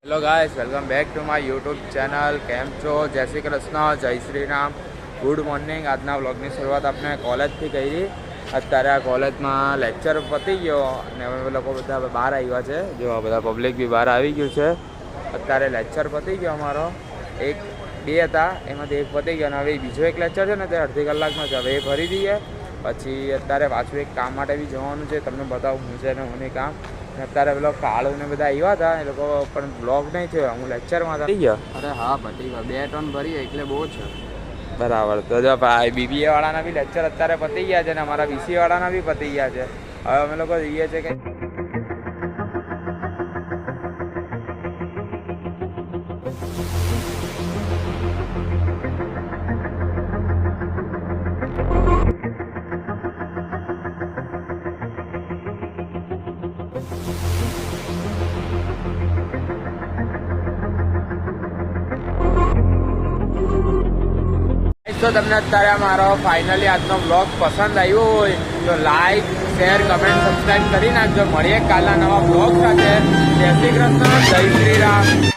Hello guys, welcome back to my YouTube channel. કેમ છો? જય શ્રી કૃષ્ણ, જય શ્રી રામ, ગુડ મોર્નિંગ. આજના વ્લોગની શરૂઆત આપણે કોલેજથી કરી. અત્યારે આ કોલેજમાં લેક્ચર પતી ગયો અને અમે લોકો બધા બહાર આવ્યા છે. જો બધા પબ્લિક બી બહાર આવી ગયું છે. અત્યારે લેક્ચર પતી ગયો અમારો. બે હતા, એમાંથી એક પતી ગયો અને હવે બીજો એક લેક્ચર છે ને તે અડધી કલાકનો છે. હવે એ ભરી દઈએ પછી અત્યારે પાછું એક કામ માટે બી જવાનું છે. તમને બતાવું હું છે ને હું કામ. અત્યારે પેલો કાળું ને બધા આવ્યા હતા, એ લોકો પણ બ્લોગ નહીં થયો. હું લેક્ચરમાં થઈ ગયો. અરે હા, પતી ગયો. 2 ટન ભરીએ એટલે બહુ છે. બરાબર. તો જો બીબીએ વાળાના બી લેક્ચર અત્યારે પતી ગયા છે ને અમારા બીસીએ વાળાના બી પતી ગયા છે. હવે અમે લોકો જઈએ છીએ કે તો તમને અત્યારે મારો ફાઇનલી આજનો બ્લોગ પસંદ આવ્યો હોય તો લાઈક, શેર, કમેન્ટ, સબસ્ક્રાઈબ કરી નાખજો. મળીએ કાલના નવા બ્લોગ સાથે. જય શ્રી કૃષ્ણ, જય શ્રી રામ.